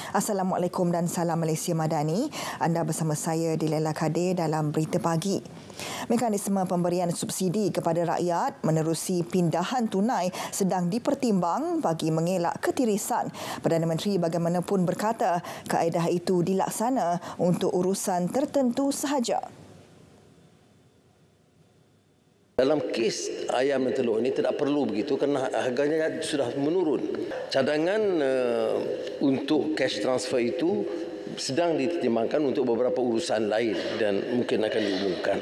Assalamualaikum dan salam Malaysia Madani. Anda bersama saya Dilela Kadir dalam Berita Pagi. Mekanisme pemberian subsidi kepada rakyat menerusi pindahan tunai sedang dipertimbang bagi mengelak ketirisan. Perdana Menteri bagaimanapun berkata kaedah itu dilaksana untuk urusan tertentu sahaja. Dalam kes ayam dan telur ini tidak perlu begitu kerana harganya sudah menurun. Cadangan untuk cash transfer itu sedang dipertimbangkan untuk beberapa urusan lain dan mungkin akan diumumkan.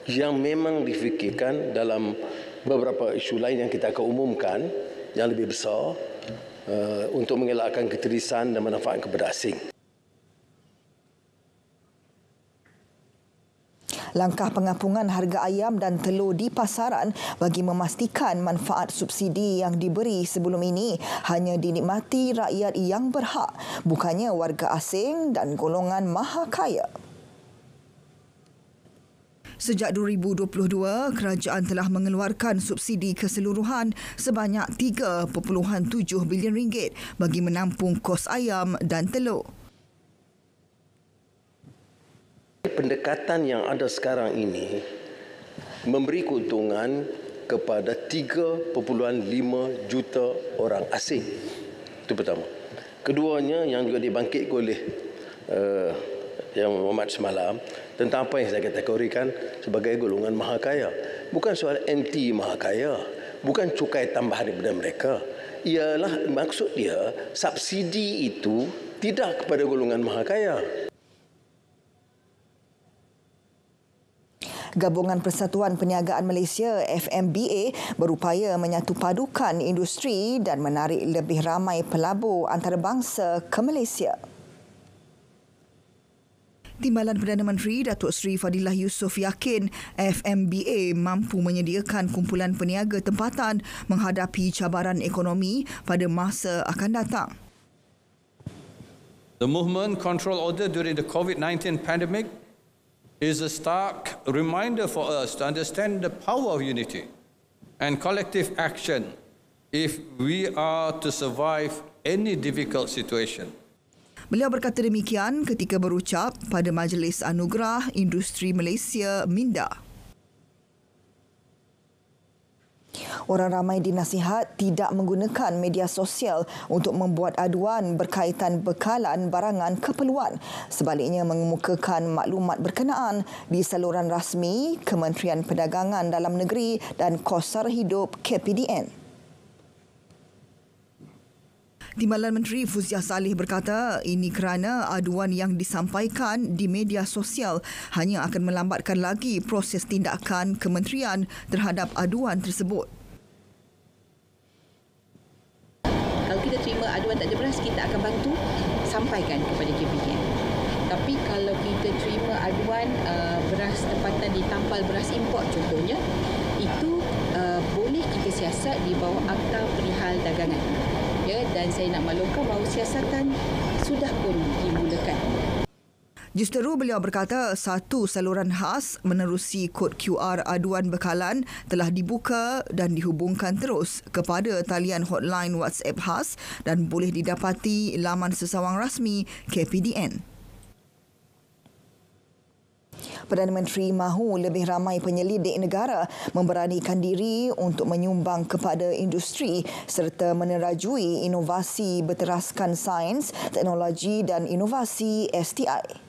Yang memang difikirkan dalam beberapa isu lain yang kita akan umumkan yang lebih besar untuk mengelakkan ketirisan dan manfaat kepada asing. Langkah pengapungan harga ayam dan telur di pasaran bagi memastikan manfaat subsidi yang diberi sebelum ini hanya dinikmati rakyat yang berhak, bukannya warga asing dan golongan maha kaya. Sejak 2022, kerajaan telah mengeluarkan subsidi keseluruhan sebanyak RM3.7 bilion bagi menampung kos ayam dan telur. Pendekatan yang ada sekarang ini memberi keuntungan kepada 3.5 juta orang asing. Itu pertama. Keduanya yang juga dibangkitkan oleh Yang Muhammad semalam tentang apa yang saya kategorikan sebagai golongan maha kaya. Bukan soal anti maha kaya, bukan cukai tambahan daripada mereka. Ialah maksud dia subsidi itu tidak kepada golongan maha kaya. Gabungan Persatuan Perniagaan Malaysia FMBA berupaya menyatupadukan industri dan menarik lebih ramai pelabur antarabangsa ke Malaysia. Timbalan Perdana Menteri Datuk Seri Fadilah Yusof yakin FMBA mampu menyediakan kumpulan peniaga tempatan menghadapi cabaran ekonomi pada masa akan datang. The movement control order during the COVID-19 pandemic is a stark reminder for us to understand the power of unity and collective action if we are to survive any difficult situation. Beliau berkata demikian ketika berucap pada Majlis Anugerah Industri Malaysia MINDA. Orang ramai dinasihat tidak menggunakan media sosial untuk membuat aduan berkaitan bekalan barangan keperluan. Sebaliknya mengemukakan maklumat berkenaan di saluran rasmi Kementerian Perdagangan Dalam Negeri dan Kos Sara Hidup KPDN. Timbalan Menteri Fuziah Salih berkata ini kerana aduan yang disampaikan di media sosial hanya akan melambatkan lagi proses tindakan kementerian terhadap aduan tersebut. Kalau kita terima aduan tak ada beras, kita akan bantu sampaikan kepada KPDN. Tapi kalau kita terima aduan beras tempatan ditampal beras import contohnya, itu boleh kita siasat di bawah Akta Perihal Dagangan. Ya, dan saya nak maklumkan bahawa siasatan sudah pun dimulakan. Justeru beliau berkata satu saluran khas menerusi kod QR aduan bekalan telah dibuka dan dihubungkan terus kepada talian hotline WhatsApp khas dan boleh didapati laman sesawang rasmi KPDN. Perdana Menteri mahu lebih ramai penyelidik negara memberanikan diri untuk menyumbang kepada industri serta menerajui inovasi berteraskan sains, teknologi dan inovasi STI.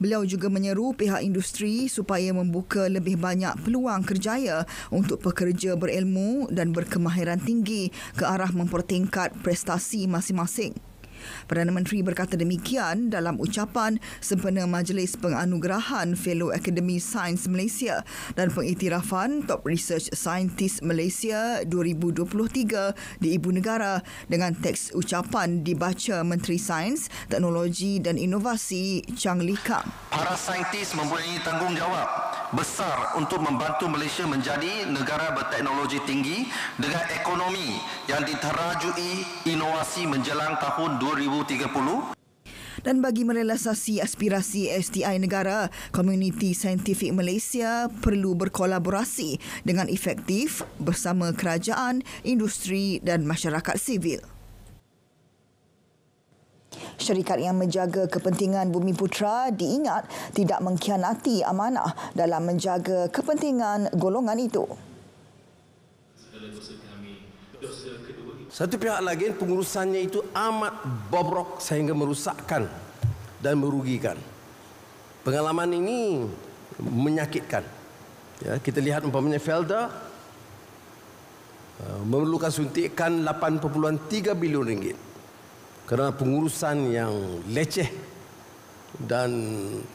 Beliau juga menyeru pihak industri supaya membuka lebih banyak peluang kerjaya untuk pekerja berilmu dan berkemahiran tinggi ke arah mempertingkat prestasi masing-masing. Perdana Menteri berkata demikian dalam ucapan sempena Majlis Penganugerahan Fellow Akademi Sains Malaysia dan pengiktirafan Top Research Scientist Malaysia 2023 di Ibu Negara dengan teks ucapan dibaca Menteri Sains, Teknologi dan Inovasi Chang Lee Kang. Para saintis mempunyai tanggungjawab besar untuk membantu Malaysia menjadi negara berteknologi tinggi dengan ekonomi yang diterajui inovasi menjelang tahun 2030. Dan bagi merealisasi aspirasi STI negara, komuniti saintifik Malaysia perlu berkolaborasi dengan efektif bersama kerajaan, industri dan masyarakat sivil. Syarikat yang menjaga kepentingan Bumiputera diingat tidak mengkhianati amanah dalam menjaga kepentingan golongan itu. Satu pihak lagi, pengurusannya itu amat bobrok sehingga merusakkan dan merugikan. Pengalaman ini menyakitkan. Ya, kita lihat umpamanya Felda memerlukan suntikan 8.3 bilion ringgit kerana pengurusan yang leceh dan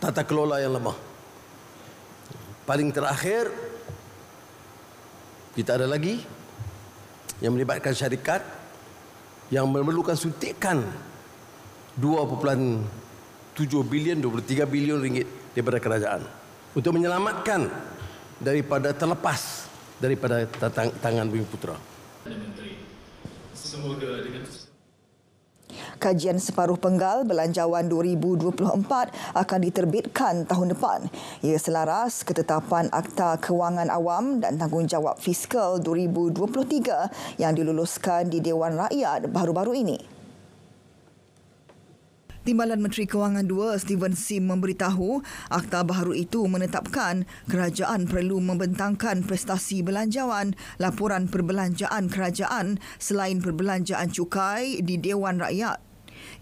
tata kelola yang lemah. Paling terakhir, kita ada lagi yang melibatkan syarikat yang memerlukan suntikan 2.7 bilion, 23 bilion ringgit daripada kerajaan untuk menyelamatkan daripada terlepas daripada tangan Bumiputera. Kajian separuh penggal belanjawan 2024 akan diterbitkan tahun depan. Ia selaras ketetapan Akta Kewangan Awam dan Tanggungjawab Fiskal 2023 yang diluluskan di Dewan Rakyat baru-baru ini. Timbalan Menteri Kewangan 2 Steven Sim memberitahu akta baharu itu menetapkan kerajaan perlu membentangkan prestasi belanjawan laporan perbelanjaan kerajaan selain perbelanjaan cukai di Dewan Rakyat.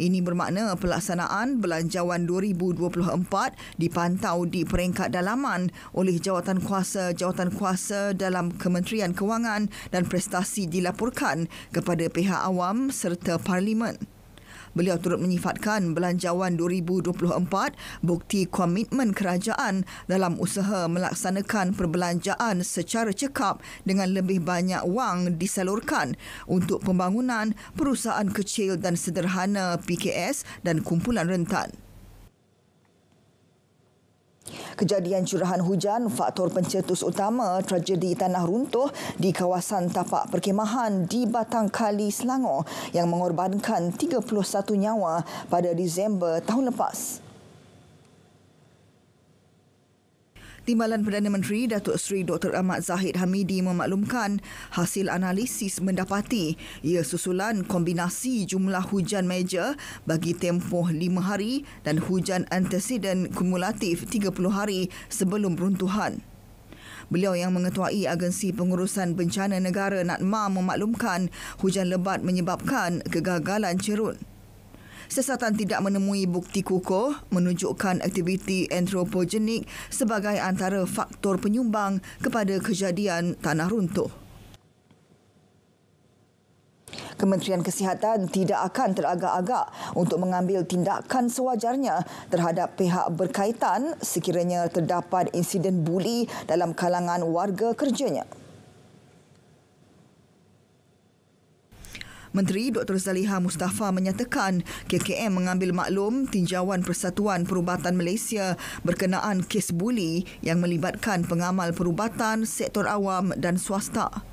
Ini bermakna pelaksanaan belanjawan 2024 dipantau di peringkat dalaman oleh jawatan kuasa dalam Kementerian Kewangan dan prestasi dilaporkan kepada pihak awam serta Parlimen. Beliau turut menyifatkan belanjawan 2024 bukti komitmen kerajaan dalam usaha melaksanakan perbelanjaan secara cekap dengan lebih banyak wang disalurkan untuk pembangunan perusahaan kecil dan sederhana PKS dan kumpulan rentan. Kejadian curahan hujan faktor pencetus utama tragedi tanah runtuh di kawasan tapak perkhemahan di Batang Kali, Selangor yang mengorbankan 31 nyawa pada Disember tahun lepas. Timbalan Perdana Menteri Datuk Seri Dr. Ahmad Zahid Hamidi memaklumkan hasil analisis mendapati ia susulan kombinasi jumlah hujan meja bagi tempoh 5 hari dan hujan anteseden kumulatif 30 hari sebelum runtuhan. Beliau yang mengetuai Agensi Pengurusan Bencana Negara NADMA memaklumkan hujan lebat menyebabkan kegagalan cerun. Siasatan tidak menemui bukti kukuh menunjukkan aktiviti antropogenik sebagai antara faktor penyumbang kepada kejadian tanah runtuh. Kementerian Kesihatan tidak akan teragak-agak untuk mengambil tindakan sewajarnya terhadap pihak berkaitan sekiranya terdapat insiden buli dalam kalangan warga kerjanya. Menteri Dr. Zaliha Mustafa menyatakan KKM mengambil maklum tinjauan Persatuan Perubatan Malaysia berkenaan kes buli yang melibatkan pengamal perubatan, sektor awam dan swasta.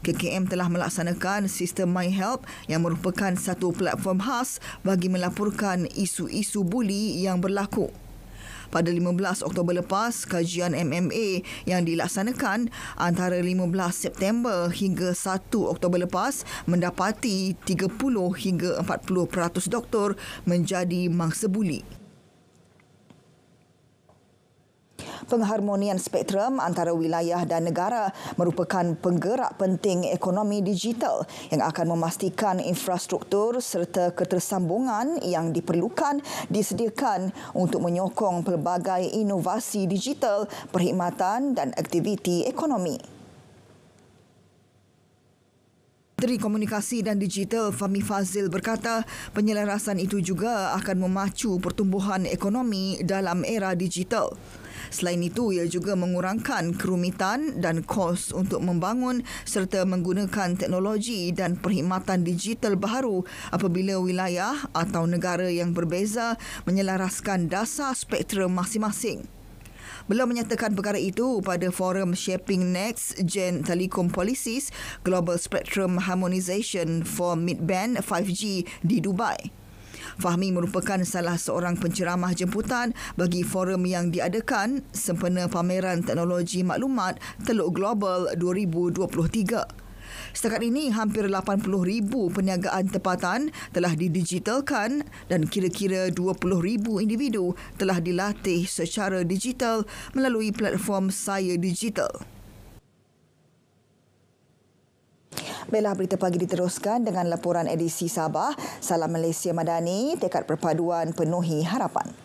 KKM telah melaksanakan sistem MyHelp yang merupakan satu platform khas bagi melaporkan isu-isu buli yang berlaku. Pada 15 Oktober lepas, kajian MMA yang dilaksanakan antara 15 September hingga 1 Oktober lepas mendapati 30 hingga 40% doktor menjadi mangsa buli. Pengharmonian spektrum antara wilayah dan negara merupakan penggerak penting ekonomi digital yang akan memastikan infrastruktur serta ketersambungan yang diperlukan disediakan untuk menyokong pelbagai inovasi digital, perkhidmatan dan aktiviti ekonomi. Menteri Komunikasi dan Digital Fahmi Fazil berkata penyelarasan itu juga akan memacu pertumbuhan ekonomi dalam era digital. Selain itu, ia juga mengurangkan kerumitan dan kos untuk membangun serta menggunakan teknologi dan perkhidmatan digital baharu apabila wilayah atau negara yang berbeza menyelaraskan dasar spektrum masing-masing. Beliau menyatakan perkara itu pada forum Shaping Next Gen Telecom Policies Global Spectrum Harmonization for Mid-Band 5G di Dubai. Fahmi merupakan salah seorang penceramah jemputan bagi forum yang diadakan sempena pameran teknologi maklumat Teluk Global 2023. Setakat ini, hampir 80,000 perniagaan tempatan telah didigitalkan dan kira-kira 20,000 individu telah dilatih secara digital melalui platform Saya Digital. Baiklah, berita pagi diteruskan dengan laporan edisi Sabah. Salam Malaysia Madani, tekad perpaduan penuhi harapan.